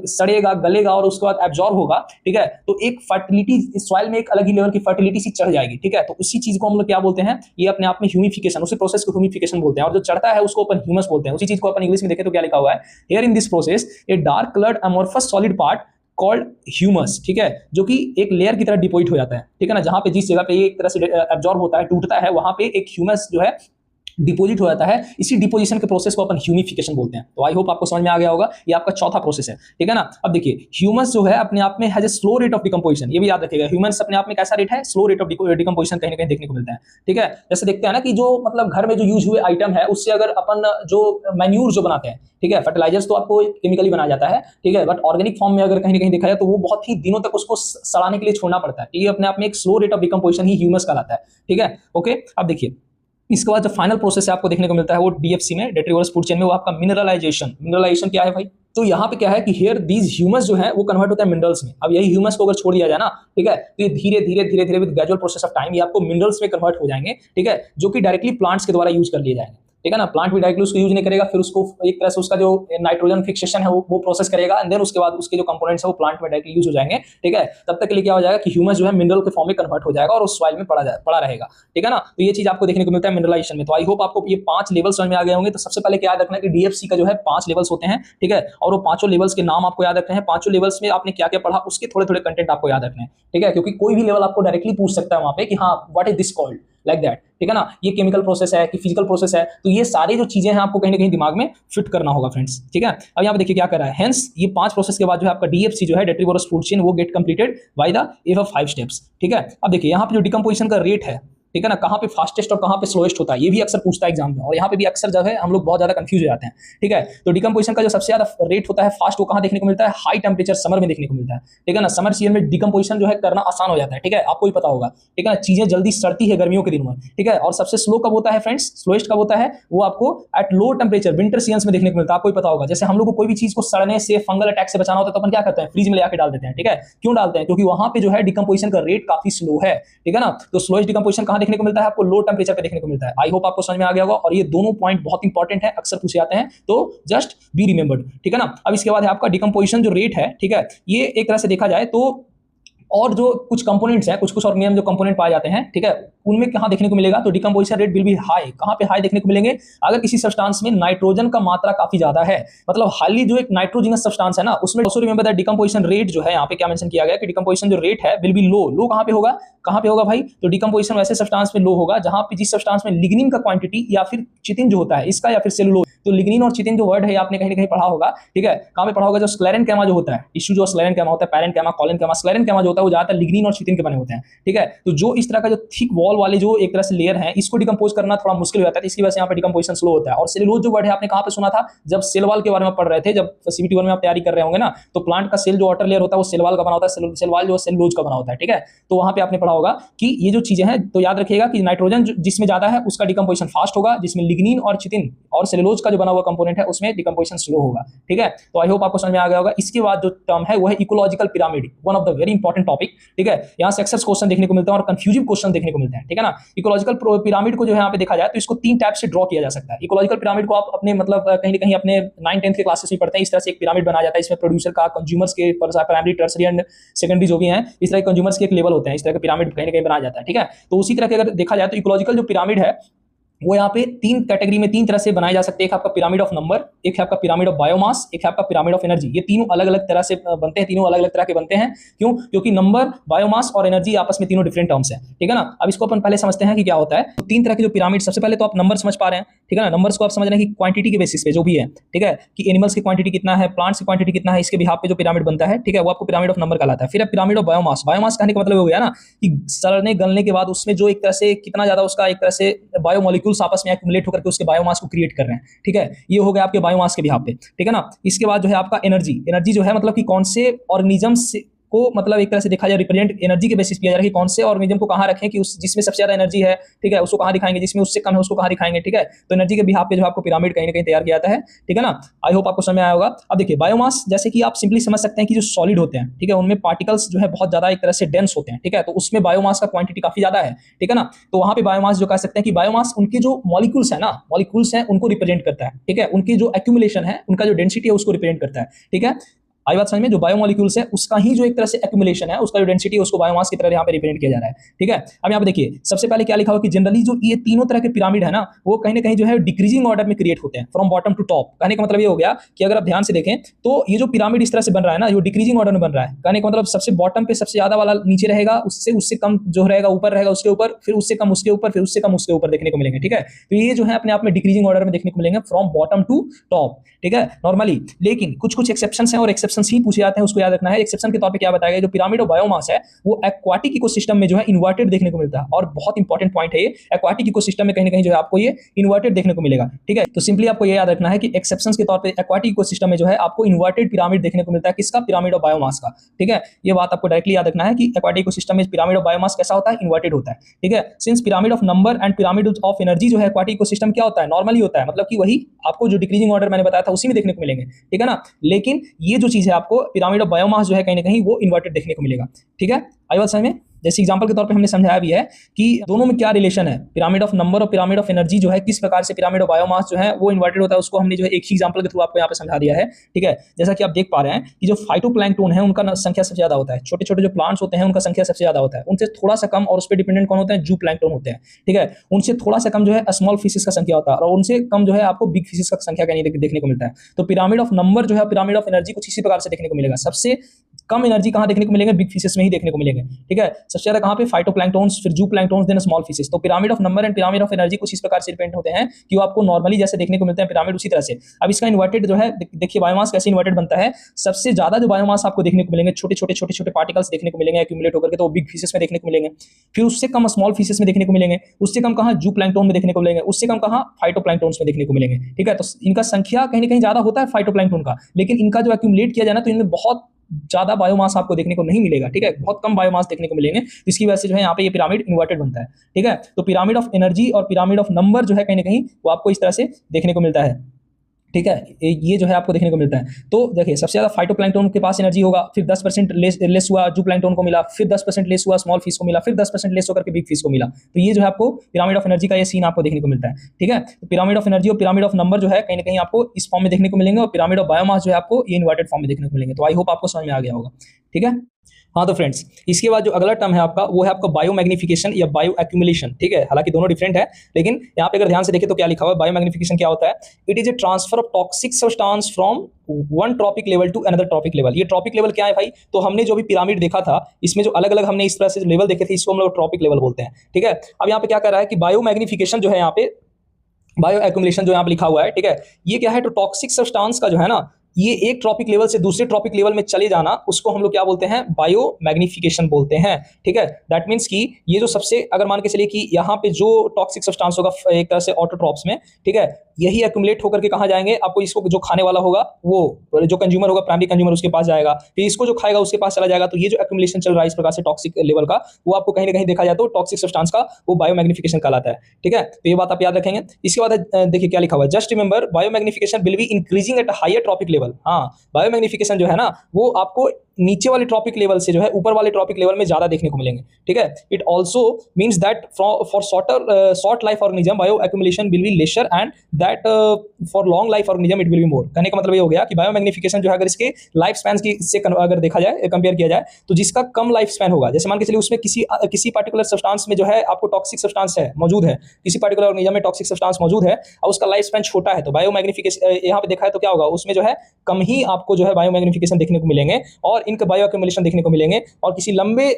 सड़ेगा, गलेगा और उसके बाद एब्जॉर्ब होगा, ठीक है, तो एक फर्टिलिटी सॉइल में एक अलग ही लेवल की फर्टिलिटी सी चढ़ जाएगी, ठीक है। तो उसी चीज को हम लोग क्या बोलते हैं, ये अपने आप में ह्यूमिफिकेशन, उसी प्रोसेस को ह्यूमिफिकेशन बोलते हैं। और जो चढ़ता है उसको अपन ह्यूमस बोलते हैं। उसी चीज को अपन इंग्लिश में देखें तो क्या लिखा हुआ है, here in this process a dark coloured amorphous solid part called humus, ठीक है, जो कि एक लेयर की तरह डिपोजिट हो जाता है, ठीक है ना। जहां पे जिस जगह पे ये एक तरह से एब्जॉर्ब होता है, टूटता है, वहां पे एक ह्यूमस जो है डिपोजिट हो जाता है। इसी डिपोजिशन के प्रोसेस को अपन ह्यूमिफिकेशन बोलते हैं। तो आई होप आपको समझ में आ गया होगा। ये आपका चौथा प्रोसेस है, ठीक है ना। अब देखिए ह्यूमस जो है अपने आप में has a slow rate of decomposition. ये भी याद रखिएगा, ह्यूमस अपने आप में कैसा रेट है, स्लो रेट ऑफ डिकम्पोजिशन कहीं ना कहीं देखने को मिलता है, ठीक है। जैसे देखते हैं ना कि जो मतलब घर में जो यूज हुए आइटम है उससे अगर अपन जो मैन्यूर जो बनाते हैं, ठीक है, फर्टिलाइजर्स तो आपको केमिकली बनाया जाता है, ठीक है, बट ऑर्गेनिक फॉर्म में अगर कहीं ना कहीं देखा जाए तो वो बहुत ही दिनों तक उसको सड़ाने के लिए छोड़ना पड़ता है। ये अपने आप में एक slow rate of decomposition he humus कहलाता है, ठीक है, ओके। अब देखिए इसके बाद जो फाइनल प्रोसेस है आपको देखने को मिलता है वो डीएफसी में, डेट्रीवरस फूड चेन में, वो आपका मिनरलाइजेशन। मिनरलाइजेशन क्या है भाई, तो यहाँ पे क्या है कि हियर दीज ह्यूमस जो है वो कन्वर्ट होता है मिनरल्स में। अब यही ह्यूमस को अगर छोड़ दिया जाए ना, ठीक है, तो ये धीरे धीरे धीरे धीरे with gradual process of time ये आपको मिनरल्स में कन्वर्ट हो जाएंगे, ठीक है, जो कि डायरेक्टली प्लांट्स के द्वारा यूज कर लिए जाएंगे, ठीक है ना। प्लांट भी डायरेक्टली उसको यूज नहीं करेगा, फिर उसको एक तरह से उसका जो नाइट्रोजन फिक्सेशन है वो प्रोसेस करेगा, एंड देन उसके बाद उसके जो कंपोनेंट्स है वो प्लांट में डायरेक्टली यूज हो जाएंगे, ठीक है। तब तक के लिए क्या हो जाएगा कि ह्यूमस जो है मिनरल के फॉर्म में कन्वर्ट हो जाएगा और उस सॉइल में पड़ा रहेगा, ठीक है ना। तो ये चीज आपको देखने को मिलता है मिनरलाइजेशन में। तो आई होप आपको ये 5 लेवल समझ में आ गए होंगे। तो सबसे पहले क्या याद रखना है कि डीएफसी का जो है 5 लेवल्स होते हैं, ठीक है, और वो पांचों लेवल्स के नाम आपको याद रखने हैं। पांचों लेवल्स में आपने क्या क्या पढ़ा उसके थोड़े थोड़े कंटेंट आपको याद रखने हैं, ठीक है, क्योंकि कोई भी लेवल आपको डायरेक्टली पूछ सकता है वहां पे कि हाँ what is this called, like that, ठीक है ना। ये केमिकल प्रोसेस है कि फिजिकल प्रोसेस है, तो ये सारी जो चीजें हैं आपको कहीं ना कहीं दिमाग में फिट करना होगा फ्रेंड्स, ठीक है। अब यहाँ पे देखिए क्या कर रहा है, हेंस ये 5 प्रोसेस के बाद जो है आपका डीएफसी जो है डेट्रीवरस फूड चेन वो gate completed by the above 5 steps, ठीक है। अब देखिए यहाँ पे जो डिकम्पोजिशन का रेट है, ठीक है ना, कहाँ पे फास्टेस्ट और कहाँ पे स्लोएस्ट होता है ये भी अक्सर पूछता है एग्जाम में, और यहाँ पे भी अक्सर जो है हम लोग बहुत ज्यादा कंफ्यूज हो जाते हैं, ठीक है। तो डिकम्पोजिशन का जो सबसे ज्यादा रेट होता है फास्ट, वो कहाँ देखने को मिलता है, हाई टेम्परेचर समर में देखने को मिलता है, ठीक है ना। समर सीजन में डिकम्पोजिशन जो है करना आसान हो जाता है, ठीक है, आपको भी पता होगा, ठीक है ना। चीजें जल्दी सड़ती है गर्मियों के दिन में, ठीक है। और सबसे स्लो कब होता है फ्रेंड्स, स्लोएस्ट कब होता है, वो आपको at low temperature winter season में देखने को मिलता है, आपको भी पता होगा। जैसे हम लोग को कोई भी चीज को सड़ने से, फंगल अटैक से बचाना होता है तो अपन क्या करते हैं, फ्रीज में ले आके डाल देते हैं, ठीक है। क्यों डालते हैं, क्योंकि वहां पे जो है डिकम्पोजिशन का रेट काफी स्लो है, ठीक है ना। तो स्लोएस्ट डिकम्पोजिशन कहां देखने को मिलता है, आपको लो टेम्परेचर पे देखने को मिलता है। आई होप आपको समझ में आ गया होगा। और ये दोनों पॉइंट बहुत इंपॉर्टेंट है, अक्सर पूछे जाते हैं, तो जस्ट बी रिमेंबर्ड, ठीक है ना। अब इसके बाद है आपका डिकम्पोजिशन जो रेट है, ठीक है, ये एक तरह से देखा जाए तो और जो कुछ कंपोनेंट्स हैं, कुछ ऑर्गेनिज्म जो कंपोनेंट पाए जाते हैं, ठीक है, उनमें कहां देखने को मिलेगा, तो decomposition rate will be high. कहां पे हाई देखने को मिलेंगे, अगर किसी सब्सटेंस में नाइट्रोजन का मात्रा काफी ज्यादा है, मतलब हाईली जो एक नाइट्रोजनस सब्सटेंस है ना, उसमें also remember that decomposition rate जो है यहाँ पे क्या मेंशन किया गया कि डिकम्पोजिशन जो रेट है विल बी लो। लो कहां पे होगा, कहां पे होगा भाई, तो डिकम्पोजिशन वैसे सब्सटेंस में लो होगा जहां पे जिस सब्सटेंस में लिग्निन का क्वांटिटी या फिर चिटिन जो होता है इसका, या फिर सेलुलोज, तो लिग्निन और चिटिन जो वर्ड है आपने कहीं ना कहीं पढ़ा होगा, ठीक है। कहां पे पढ़ा होगा, जो स्क्लेरेनकेमा जो होता है, टिश्यू जो स्क्लेरेनकेमा होता है, पैरेन्केमा, कोलेनकेमा, स्क्लेरेनकेमा जो होता है वो ज्यादातर लिग्निन और चिटिन के बने होते हैं, ठीक है। तो जो इस तरह का जो थिक वॉल वाले जो एक तरह से लेयर है, इसको डिकम्पोज करना थोड़ा मुश्किल हो जाता है, इसकी वजह से यहाँ पे डिकम्पोजिशन स्लो होता है। और सेलुलोज जो वर्ड है आपने कहां पे सुना था, जब सेल वॉल के बारे में पढ़ रहे थे, जब सीबीटी 1 में आप तैयारी कर रहे होंगे ना, तो प्लांट का सेल जो आउटर लेयर होता है वो सेल वॉल का बना होता है, सेल वॉल जो सेलुलोज का बना होता है, ठीक है। तो वहां पे आपने पढ़ा होगा कि ये जो चीजें हैं, तो याद रखिएगा कि नाइट्रोजन जिसमें ज्यादा है उसका डिकम्पोजिशन फास्ट होगा, जिसमें लिग्निन और चिटिन और सेलुलोज का जो बना हुआ कंपोनेंट है उसमें डिकम्पोजिशन स्लो होगा। ठीक है, तो आई होप आपको समझ में आ गया होगा। इसके बाद जो टर्म है वो है ecological pyramid, one of the very important topic. ठीक है, यहाँ से अक्सर क्वेश्चन देखने को मिलता है और कंफ्यूजिव क्वेश्चन देखने को मिलते हैं। ठीक है ना, इकोलॉजिकल पिरामिड को जो है यहाँ पे देखा जाए तो इसको 3 टाइप से ड्रॉ किया जा सकता है। इकोलॉजिकल पिरामिड को आप अपने मतलब कहीं ना कहीं अपने 9th-10th के क्लासेस में पढ़ते हैं। इस तरह से एक पिरामिड बनाया जाता है, इसमें प्रोड्यूसर का, कंज्यूमर्स के, प्राइमरी, टर्सरी एंड सेकेंडरी जो भी हैं, इस तरह के कंज्यूमर्स के एक लेवल होते हैं। इस तरह का पिरामिड कहीं ना कहीं बनाया जाता है। ठीक है, तो उसी तरह के अगर देखा जाए तो इकोलॉजिकल जो पिरामिड है वो यहाँ पे 3 कैटेगरी में 3 तरह से बनाए जा सकते हैं। एक आपका पिरामिड ऑफ नंबर, एक है आपका पिरामिड ऑफ बायोमास, एक है आपका पिरामिड ऑफ एनर्जी। ये तीनों अलग अलग तरह से बनते हैं, तीनों अलग अलग तरह के बनते हैं। क्यों? क्योंकि नंबर, बायोमास और एनर्जी आपस में तीनों डिफरेंट टर्म्स हैं। ठीक है ना, अब इसको अपन पहले समझते हैं कि क्या होता है। तो 3 तरह के जो पिरामिड, सबसे पहले तो आप नंबर समझ पा रहे हैं। ठीक है ना, नंबर्स को आप समझ रहे हैं कि क्वांटिटी के बेसिस पे जो भी है, ठीक है, कि एनिमल्स की क्वांटिटी कितना है, प्लांट्स की क्वांटिटी कितना है, इसके बिहाफ पे जो पिरामिड बनता है, ठीक है, वो आपको पिरामिड ऑफ नंबर कहलाता है। फिर पिरामिड ऑफ बायोमास, बायोमास कहने का मतलब हो गया ना कि सड़ने गलने के बाद उसमें जो एक तरह से कितना ज्यादा उसका एक तरह से बायोमोलिक्यूल्स आपस में एक्युमुलेट होकर के उसके बायोमास को क्रिएट कर रहे हैं। ठीक है, ये हो गया आपके बायोमास के बिहाफ पे। ठीक है ना, इसके बाद जो है आपका एनर्जी, एनर्जी जो है मतलब कि कौन से ऑर्गेनिजम्स को मतलब एक तरह से देखा जाए रिप्रेजेंट एनर्जी के बेसिस किया जा रहा है कि कौन से ऑर्गेनिज्म को कहां रखें कि उस जिसमें सबसे ज्यादा एनर्जी है, ठीक है, उसको कहां दिखाएंगे, जिसमें उससे कम है उसको कहां दिखाएंगे। ठीक है, तो एनर्जी के बिहाफ पे जो आपको पिरामिड कहीं ना कहीं तैयार किया जाता है। ठीक है ना, आई होप आपको समझ में आया होगा। अब देखिए बायोमास, जैसे कि आप सिंपली समझ सकते हैं कि जो सॉलिड होते हैं, ठीक है, उनमें पार्टिकल्स जो है बहुत ज्यादा एक तरह से डेंस होते हैं। ठीक है, तो उसमें बायोमास का क्वांटिटी काफी ज्यादा है। ठीक है ना, तो वहां पे बायोमास जो कह सकते हैं कि बायोमास उनके जो मॉलिक्यूल्स है ना, मॉलिक्यूल्स हैं उनको रिप्रेजेंट करता है। ठीक है, उनकी जो एक्यूमुलेशन है, उनका जो डेंसिटी है उसको रिप्रेजेंट करता है। ठीक है, आई बात समझ में, जो बायोमोलिक्यूल्स है उसका ही जो एक तरह से एक्यूमुलेशन है, उसका जो डेंसिटी है उसको बायोमास की तरह यहाँ पे रिप्रेजेंट किया जा रहा है। ठीक है, अब यहाँ पे देखिए सबसे पहले क्या लिखा हुआ कि जनरली जो ये तीनों तरह के पिरामिड है ना, वो कहीं ना कहीं जो है डिक्रीजिंग ऑर्डर में क्रिएट होते हैं, फ्रॉम बॉटम टू टॉप। कहने का मतलब ये हो गया कि अगर आप ध्यान से देखें तो ये जो पिरामिड इस तरह से बन रहा है ना, ये डिक्रीजिंग ऑर्डर में बन रहा है। कहने का मतलब सबसे बॉटम पे सबसे ज्यादा वाला नीचे रहेगा, उससे कम जो रहेगा ऊपर रहेगा, उसके ऊपर, फिर उससे कम उसके ऊपर, फिर उससे कम उसके ऊपर देखने को मिलेंगे। ठीक है, तो ये जो है अपने आप में डिक्रीजिंग ऑर्डर में देखने को मिलेंगे, फ्रॉम बॉटम टू टॉप। ठीक है, नॉर्मली, लेकिन कुछ कुछ एक्सेप्शंस हैं और एक्सेप्शंस ही पूछे जाते हैं, उसको याद रखना है। एक्सेप्शन के तौर पे क्या बताया गया, जो पिरामिड ऑफ बायोमास है वो एक्वाटिक इकोसिस्टम में जो है इन्वर्टेड देखने को मिलता है। और बहुत इंपॉर्टेंट पॉइंट है ये, एक्वाटिक इकोसिस्टम में कहीं ना कहीं जो है आपको ये इन्वर्टेड देखने को मिलेगा। ठीक है, तो सिंपली आपको ये याद रखना है कि एक्सेप्शंस के तौर पे एक्वाटिक इकोसिस्टम में जो है आपको इन्वर्टेड पिरामिड देखने को मिलता है। किसका? पिरामिड ऑफ बायोमास का। ठीक है, ये बात आपको डायरेक्टली याद रखना है कि एक्वाटिक इकोसिस्टम में पिरामिड ऑफ बायोमास कैसा होता है, इन्वर्टेड होता है। ठीक है, since pyramid of number and pyramid of energy जो है एक्वाटिक इकोसिस्टम क्या होता है, नॉर्मली होता है, मतलब कि वही आपको जो डिक्रीजिंग ऑर्डर मैंने बताया था उसी में देखने को मिलेंगे। ठीक है ना, लेकिन ये जो चीज है आपको पिरामिड ऑफ बायोमास जो है कहीं ना कहीं वो इन्वर्टेड देखने को मिलेगा। ठीक है, आई बात समझ में। जैसे एग्जांपल के तौर पे हमने समझाया भी है कि दोनों में क्या रिलेशन है, पिरामिड ऑफ नंबर और पिरामिड ऑफ एनर्जी जो है किस प्रकार से पिरामिड ऑफ बायोमास जो है वो इन्वर्टेड होता है, उसको हमने जो है एक ही एग्जांपल के थ्रू आपको यहाँ पे समझा दिया है। ठीक है, जैसा कि आप देख पा रहे हैं कि जो फाइटोप्लैंक्टन है उनका संख्या सबसे ज्यादा होता है, छोटे छोटे जो प्लांट्स होते हैं उनका संख्या सबसे ज्यादा होता है, उनसे थोड़ा सा कम और उस पर डिपेंडेंट कौन होते हैं, जू प्लैंक्टन होते हैं। ठीक है, उनसे थोड़ा सा कम जो है स्मॉल फिशेस का संख्या होता है और उनसे कम जो है आपको बिग फिशेस का संख्या कहीं देखने को मिलता है। तो पिरामिड ऑफ नंबर जो है पिरामिड ऑफ एनर्जी कुछ इसी प्रकार से देखने को मिलेगा। सबसे कम एनर्जी कहां देखने को मिलेंगे, बिग फिशेस में ही देखने को मिलेंगे। ठीक है, सबसे ज्यादा कहां पे, फाइटोप्लैंक्टन्स, फिर जू प्लैंक्टन्स, देन स्मॉल फिशेस। तो pyramid of number and pyramid of energy कुछ इस प्रकार से रिप्रेजेंट होते हैं कि वो आपको नॉर्मली जैसे देखने को मिलते हैं पिरामिड उसी तरह से। अब इसका इन्वर्टेड जो है देखिए बायोमास कैसे इन्वर्टेड बनता है। सबसे ज्यादा जो बायोमास आपको देखने को मिलेंगे छोटे छोटे पार्टिकल्स देखने को मिलेंगे एक्यूमुलेट होकर के, तो बिग फिशेस में देखने को मिलेंगे। फिर उससे कम स्मॉल फिशेस में देखने को मिलेंगे, उससे कम कहां, जू प्लैंक्टन में देखने को मिलेंगे, उससे कम कहां, फाइटोप्लैंक्टन्स में देखने को मिलेंगे। ठीक है, तो इनका संख्या कहीं ना कहीं ज्यादा होता है फाइटोप्लैंक्टन का, लेकिन इनका जो एक्यूमुलेट किया जाए ना तो इनमें बहुत ज्यादा बायोमास आपको देखने को नहीं मिलेगा। ठीक है, बहुत कम बायोमास देखने को मिलेंगे, इसकी वजह से जो है यहाँ पे ये पिरामिड इन्वर्टेड बनता है। ठीक है, तो पिरामिड ऑफ एनर्जी और पिरामिड ऑफ नंबर जो है कहीं ना कहीं वो आपको इस तरह से देखने को मिलता है। ठीक है, ये जो है आपको देखने को मिलता है। तो देखिए सबसे ज्यादा फाइटोप्लैंक्टन के पास एनर्जी होगा, फिर 10% लेस हुआ जू प्लैंक्टन को मिला, फिर 10% लेस हुआ स्मॉल फिश को मिला, फिर 10% लेस होकर के बिग फिश को मिला। तो ये जो है आपको पिरामिड ऑफ एनर्जी का ये सीन आपको देखने को मिलता है। ठीक है, तो पिरामिड ऑफ एनर्जी और पिरामिड ऑफ नंबर जो है कहीं ना कहीं आपको इस फॉर्म में देखने को मिलेंगे और पिरामिड ऑफ बायोमास जो है आपको ये इन्वर्टेड फॉर्म में देखने को मिलेंगे। तो आई होप आपको समझ में आ गया होगा। ठीक है, हाँ तो फ्रेंड्स इसके बाद जो अगला टर्म है आपका वो है आपका बायो मैग्निफिकेशन या बायो एक्यूमुलेशन। ठीक है, हालांकि दोनों डिफरेंट है, लेकिन यहाँ पे अगर ध्यान से देखें तो क्या लिखा हुआ है, बायो मैग्निफिकेशन क्या होता है, it is a transfer of toxic substance from one trophic level to another trophic level. ये ट्रॉपिक लेवल क्या है भाई, तो हमने जो भी पिरामिड देखा था इसमें जो अलग अलग हमने इस तरह से लेवल देखे थे इसको हम लोग ट्रॉपिक लेवल बोलते हैं। ठीक है, अब यहाँ पे क्या कर रहा है कि बायो मैग्निफिकेशन जो है यहाँ पे बायो एक्यूमुलेशन जो यहाँ पे लिखा हुआ है, ठीक है, ये क्या है, तो टॉक्सिक सब्सटेंस का जो है ना ये एक ट्रॉपिक लेवल से दूसरे ट्रॉपिक लेवल में चले जाना, उसको हम लोग क्या बोलते हैं, बायो मैग्निफिकेशन बोलते हैं। ठीक है, दैट मीन्स कि ये जो सबसे, अगर मान के चलिए कि यहाँ पे जो टॉक्सिक सब्सटेंस होगा एक तरह से ऑटोट्रॉप्स में, ठीक है, यही एक्यूमुलेट होकर के कहाँ जाएंगे, आपको इसको जो खाने वाला होगा वो जो कंज्यूमर होगा, प्राइमरी कंज्यूमर, उसके पास जाएगा, फिर इसको जो खाएगा उसके पास चला जाएगा। तो ये जो एक्यूमुलेशन चल रहा है इस प्रकार से टॉक्सिक लेवल का, वो आपको कहीं ना कहीं देखा जाए तो टॉक्सिक सब्सटेंस का वो बायो मैग्निफिकेशन कहलाता है। ठीक है, तो ये बात आप याद रखेंगे। इसके बाद देखिए क्या लिखा हुआ है, just remember biomagnification will be increasing at higher trophic level. हाँ, बायो मैग्निफिकेशन जो है ना, वो आपको नीचे वाले ट्रॉपिक लेवल से जो है ऊपर वाले ट्रॉपिक लेवल में ज्यादा देखने को मिलेंगे। ठीक है, it also means that for short life organism bio accumulation will be lesser and that for long life organism it will be more. कहने का मतलब ये हो गया कि बायो मैग्निफिकेशन जो है अगर इसके लाइफ स्पैन की से अगर देखा जाए, कंपेयर किया जाए, तो जिसका कम लाइफ स्पैन होगा, जैसे मान के चलिए उसमें किसी पर्टिकुलर सब्सटेंस में जो है आपको टॉक्सिक सब्सटेंस है मौजूद है, किसी पर्टिकुलर ऑर्गेनिज्म में टॉक्सिक सब्सटेंस मौजूद है और उसका लाइफ स्पैन छोटा है, तो बायो मैग्निफिकेशन यहाँ पे देखा है तो क्या होगा, उसमें जो है कम ही आपको जो है बायो मैग्निफिकेशन देखने को मिलेंगे और इनका बायो एक्यूमुलेशन देखने को मिलेंगे, और किसी लंबे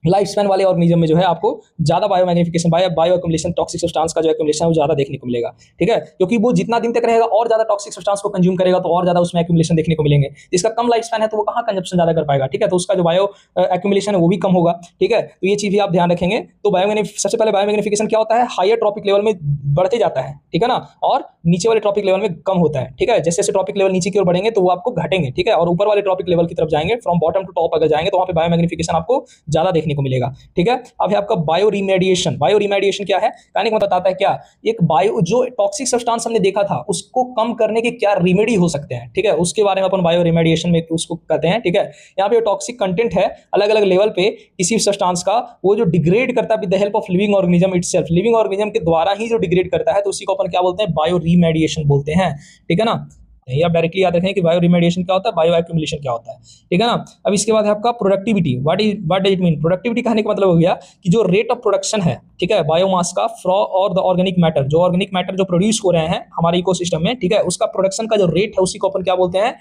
लाइफ स्पैन वाले ऑर्गेनिज्म में जो है आपको ज्यादा bio magnification, bio accumulation, toxic substance का जो एक्यूमुलेशन है वो ज्यादा देखने को मिलेगा। ठीक है, क्योंकि वो जितना दिन तक रहेगा और ज्यादा टॉक्सिक सब्सटेंस को कंज्यूम करेगा तो और ज्यादा उसमें एक्यूमुलेशन देखने को मिलेंगे। इसका कम लाइफ स्पैन है तो वो कहाँ कंजप्शन ज्यादा कर पाएगा। ठीक है, तो उसका जो बायो एक्यूमुलेशन है वो भी कम होगा। ठीक है, तो ये चीज भी आप ध्यान रखेंगे। तो सबसे पहले बायो मैग्निफिकेशन क्या होता है, हायर ट्रॉपिक लेवल में बढ़ते जाता है, ठीक है ना, और नीचे वाले ट्रॉपिक लेवल में कम होता है। ठीक है, जैसे जैसे ट्रॉपिक लेवल नीचे की ओर बढ़ेंगे तो वो आपको घटेंगे। ठीक है, और ऊपर वाले ट्रॉपिक लेवल की तरफ जाएंगे, फ्रॉम बॉटम टू टॉप अगर जाएंगे तो वहां पे बायो मैग्निफिकेशन आपको ज्यादा देखने को मिलेगा। ठीक है, अब है आपका बायो रिमेडिएशन। बायो रिमेडिएशन क्या है, कहने का मतलब बताता है क्या, एक बायो जो टॉक्सिक सब्सटेंस हमने देखा था उसको कम करने के क्या रेमेडी हो सकते हैं। ठीक है, उसके बारे में अपन बायो रिमेडिएशन में उसको कहते हैं। ठीक है, यहाँ पे टॉक्सिक कंटेंट है अलग अलग लेवल पे किसी सब्सटेंस का, वो जो डिग्रेड करता है with the help of living organism itself, living organism के द्वारा ही जो डिग्रेड करता है, तो उसी को अपन क्या बोलते हैं, बायो रिमेडिएशन बोलते हैं। ठीक है ना, ये आप डायरेक्टली याद रखें कि बायो रिमेडिएशन क्या होता है, बायो एक्यूमुलेशन क्या होता है। ठीक है ना, अब इसके बाद है आपका productivity. What does it mean, productivity कहने का मतलब हो गया कि जो रेट ऑफ प्रोडक्शन है, ठीक है, बायोमास का और द ऑर्गेनिक मैटर, जो ऑर्गेनिक मैटर जो प्रोड्यूस हो रहे हैं हमारे इकोसिस्टम में, ठीक है, उसका प्रोडक्शन का जो रेट है उसी को अपन क्या बोलते हैं,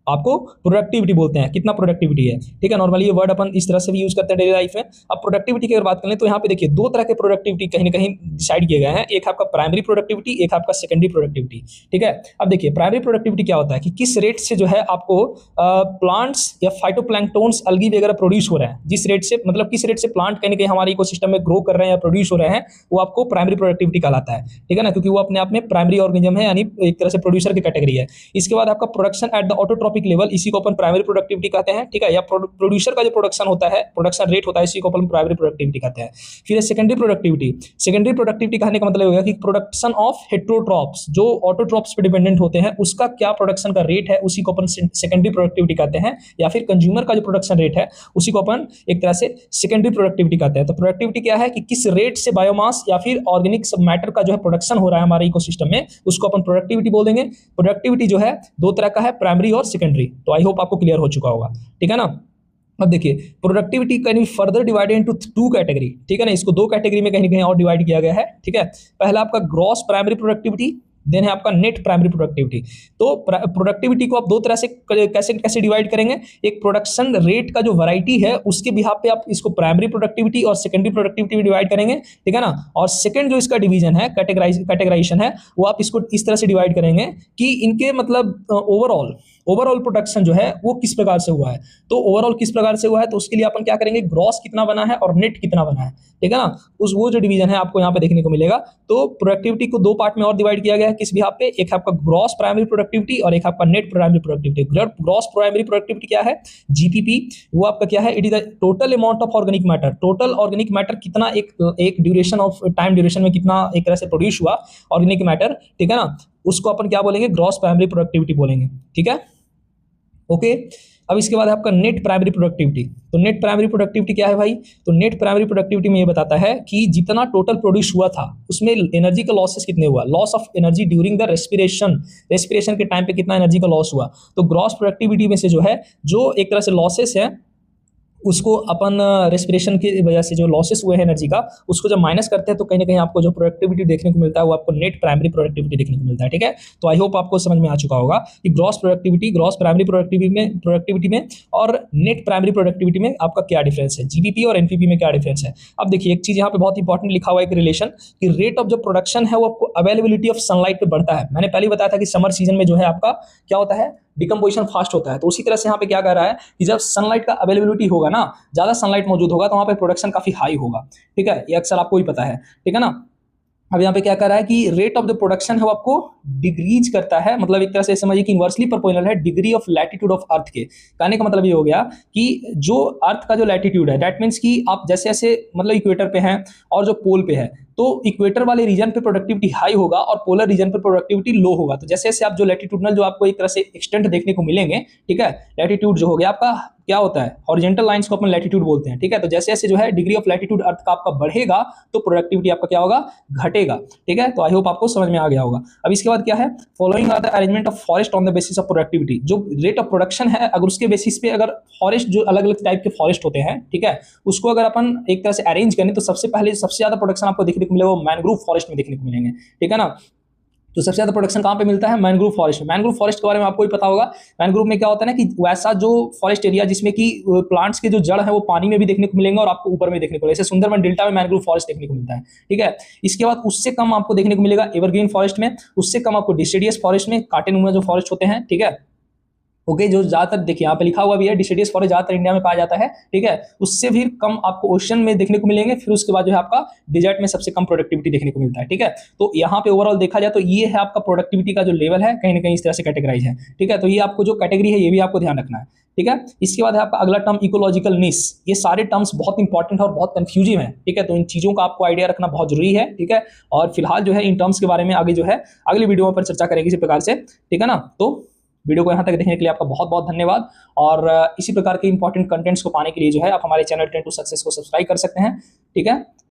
आपको प्रोडक्टिविटी बोलते हैं। कितना प्रोडक्टिविटी है। ठीक है, नॉर्मली ये वर्ड अपन इस तरह से भी यूज करते हैं डेली लाइफ में। अब प्रोडक्टिविटी की अगर बात करें तो यहाँ पे देखिए दो तरह के प्रोडक्टिविटी कहीं ना कहीं डिसाइड किए गए हैं, एक आपका प्राइमरी प्रोडक्टिविटी, एक आपका सेकेंडरी प्रोडक्टिविटी। ठीक है, अब देखिए प्राइमरी प्रोडक्टिविटी क्या होता है कि किस रेट से जो है आपको प्लांट्स या फाइटोप्लैंक्टोन्स, अलगी वगैरह प्रोड्यूस हो रहे हैं, जिस रेट से, मतलब किस रेट से प्लांट कहीं ना कहीं हमारे इकोसिस्टम में ग्रो कर रहे हैं या प्रोड्यूस हो रहे हैं, वो आपको प्राइमरी प्रोडक्टिविटी कहलाता है। ठीक है ना, क्योंकि वो अपने आप में प्राइमरी ऑर्गेनिज्म है, यानी एक तरह से प्रोड्यूसर की कैटेगरी है। इसके बाद आपका production at the autotrophic level, इसी को अपन प्राइमरी प्रोडक्टिविटी कहते हैं। ठीक है, या प्रोड्यूसर का जो प्रोडक्शन होता है, प्रोडक्शन रेट होता है, इसी को अपन प्राइमरी प्रोडक्टिविटी कहते हैं। फिर सेकेंडरी प्रोडक्टिविटी। सेकेंडरी प्रोडक्टिविटी कहने का मतलब होगा कि प्रोडक्शन ऑफ हेटेरोट्रॉप्स, जो ऑटोट्रॉप्स पे डिपेंडेंट होते हैं, उसका क्या प्रोडक्शन का रेट है, उसी को अपन सेकेंडरी प्रोडक्टिविटी कहते हैं। या फिर कंज्यूमर का जो प्रोडक्शन रेट है उसी को अपन एक तरह से सेकेंडरी प्रोडक्टिविटी कहते हैं। तो प्रोडक्टिविटी क्या है कि किस रेट से बायोमास या फिर ऑर्गेनिक सब मैटर का जो है प्रोडक्शन हो रहा है हमारे इकोसिस्टम में, उसको अपन प्रोडक्टिविटी बोल देंगे। प्रोडक्टिविटी जो है दो तरह का है, प्राइमरी और सेकेंडरी। तो आई होप आपको क्लियर हो चुका होगा। ठीक है ना, अब देखिए productivity can be further divided into two category. ठीक है ना, इसको दो कैटेगरी में कहीं ना कहीं और डिवाइड किया गया है। ठीक है, पहला आपका ग्रॉस प्राइमरी प्रोडक्टिविटी, देन है आपका नेट प्राइमरी प्रोडक्टिविटी। तो प्रोडक्टिविटी को आप दो तरह से कैसे कैसे डिवाइड करेंगे, एक प्रोडक्शन रेट का जो वैरायटी है उसके बिहाफ पे आप इसको प्राइमरी प्रोडक्टिविटी और सेकेंडरी प्रोडक्टिविटी में डिवाइड करेंगे। ठीक है ना, और सेकंड जो इसका डिवीजन है, कैटेगराइजेशन है, वो आप इसको इस तरह से डिवाइड करेंगे कि इनके मतलब ओवरऑल प्रोडक्शन जो है वो किस प्रकार से हुआ है। तो ओवरऑल किस प्रकार से हुआ है, तो उसके लिए अपन क्या करेंगे, ग्रॉस कितना बना है और नेट कितना बना है। ठीक है ना, वो जो डिवीजन है आपको यहाँ पे देखने को मिलेगा। तो प्रोडक्टिविटी को दो पार्ट में और डिवाइड किया गया है, किस बिहाफ पे, एक आपका ग्रॉस प्राइमरी प्रोडक्टिविटी और एक आपका net primary productivity. Gross primary productivity क्या है, जीपीपी, वो आपका क्या है, it is the total amount of organic matter. Total organic matter कितना एक ड्यूरेशन ऑफ टाइम ड्यूरेशन में कितना एक तरह से प्रोड्यूस हुआ ऑर्गेनिक मैटर। ठीक है ना, उसको अपन क्या बोलेंगे, ग्रॉस प्राइमरी प्रोडक्टिविटी बोलेंगे। ठीक है, ओके। अब इसके बाद आपका नेट प्राइमरी प्रोडक्टिविटी। तो नेट प्राइमरी प्रोडक्टिविटी क्या है भाई, तो नेट प्राइमरी प्रोडक्टिविटी में ये बताता है कि जितना टोटल प्रोड्यूस हुआ था उसमें एनर्जी का लॉसेस कितने हुआ, loss of energy during the respiration के टाइम पे कितना एनर्जी का लॉस हुआ। तो ग्रॉस प्रोडक्टिविटी में से जो है, जो एक तरह से लॉसेस है, उसको अपन रेस्पिरेशन की वजह से जो लॉसेस हुए हैं एनर्जी का, उसको जब माइनस करते हैं तो कहीं ना कहीं आपको जो प्रोडक्टिविटी देखने को मिलता है वो आपको नेट प्राइमरी प्रोडक्टिविटी देखने को मिलता है। ठीक है, तो आई होप आपको समझ में आ चुका होगा कि ग्रॉस प्राइमरी प्रोडक्टिविटी में और नेट प्राइमरी प्रोडक्टिविटी में आपका क्या डिफरेंस है, जीपीपी और एनपीपी में क्या डिफरेंस है। अब देखिए एक चीज यहाँ पे बहुत इंपॉर्टेंट लिखा हुआ है, एक रिलेशन कि रेट ऑफ जो प्रोडक्शन है वो आपको अवेलेबिलिटी ऑफ सनलाइट पे बढ़ता है। मैंने पहले बताया था कि समर सीजन में जो है आपका क्या होता है, डिकम्पोजिशन फास्ट होता है। तो उसी तरह से यहाँ पे क्या कह रहा है कि जब सनलाइट का अवेलेबिलिटी होगा ना, ज़्यादा सनलाइट मौजूद होगा, तो वहाँ पे प्रोडक्शन काफ़ी हाई होगा। ठीक है, ये अक्सर आपको ही पता है। ठीक है ना। अब यहाँ पे क्या कर रहा है कि रेट ऑफ द प्रोडक्शन है वो आपको डिक्रीज करता है, मतलब एक तरह से समझिए कि इनवर्सली प्रोपोर्शनल है degree of latitude of earth के। कहने का मतलब ये हो गया कि जो अर्थ का जो लैटिट्यूड है, दैट मीन्स कि आप जैसे जैसे मतलब इक्वेटर पे हैं और जो पोल पे है, तो इक्वेटर वाले रीजन पे प्रोडक्टिविटी हाई होगा और पोलर रीजन पे प्रोडक्टिविटी लो होगा। तो जैसे जैसे आप जो लैटिट्यूडनल जो आपको एक तरह से एक्सटेंट देखने को मिलेंगे, ठीक है, लैटिट्यूड जो हो गया आपका क्या होता है, हॉरिजॉन्टल लाइंस को अपन लैटिट्यूड बोलते हैं। ठीक है, तो जैसे जैसे जो है डिग्री ऑफ लैटिट्यूड अर्थ का आपका बढ़ेगा तो प्रोडक्टिविटी आपका क्या होगा, घटेगा। ठीक है, तो आई होप आपको समझ में आ गया होगा। अब इसके बाद क्या है, following are the arrangement of forest on the basis of productivity. जो रेट ऑफ प्रोडक्शन है अगर उसके बेसिस पे अगर फॉरेस्ट जो अलग अलग टाइप के फॉरेस्ट होते हैं, ठीक है, उसको अगर अपन एक तरह से अरेंज करें तो सबसे पहले सबसे ज्यादा प्रोडक्शन आपको देखने को मिलेगा वो मैंग्रोव फॉरेस्ट में देखने को मिलेंगे। ठीक है ना। तो सबसे ज्यादा प्रोडक्शन कहाँ पे मिलता है, मैंग्रोव फॉरेस्ट में। मैंग्रोव फॉरेस्ट के बारे में आपको ही पता होगा। मैंग्रोव में क्या होता है ना कि वैसा जो फॉरेस्ट एरिया जिसमें कि प्लांट्स के जो जड़ है वो पानी में भी देखने को मिलेंगे और आपको ऊपर में देखने को मिलेगा। जैसे सुंदरबन डेल्टा में मैंग्रोव फॉरेस्ट देखने को मिलता है। ठीक है, इसके बाद उससे कम आपको देखने को मिलेगा एवरग्रीन फॉरेस्ट में, उससे कम आपको डिसिडियस फॉरेस्ट में, कांटेनुमा जो फॉरेस्ट होते हैं। ठीक है, ओके, जो ज्यादातर देखिए यहाँ पे लिखा हुआ भी है डिसिडियस फॉरेस्ट ज्यादातर इंडिया में पाया जाता है। ठीक है, उससे भी कम आपको ओशन में देखने को मिलेंगे। फिर उसके बाद जो है आपका डिजर्ट में सबसे कम प्रोडक्टिविटी देखने को मिलता है। ठीक है, तो यहाँ पे ओवरऑल देखा जाए तो ये है आपका प्रोडक्टिविटी का जो लेवल है, कहीं ना कहीं इस तरह से कैटेगराइज है। ठीक है, तो ये आपको जो कैटेगरी है ये भी आपको ध्यान रखना है। ठीक है, इसके बाद है आपका अगला टर्म इकोलॉजिकल निश। ये सारे टर्म्स बहुत इंपॉर्टेंट है और बहुत कंफ्यूजिंग है। ठीक है, तो इन चीजों का आपको आइडिया रखना बहुत जरूरी है। ठीक है, और फिलहाल जो है इन टर्म्स के बारे में आगे जो है अगली वीडियो पर चर्चा करेंगे इसी प्रकार से। ठीक है ना। तो वीडियो को यहाँ तक देखने के लिए आपका बहुत बहुत धन्यवाद। और इसी प्रकार के इंपॉर्टेंट कंटेंट्स को पाने के लिए जो है आप हमारे चैनल 10 to सक्सेस को सब्सक्राइब कर सकते हैं। ठीक है।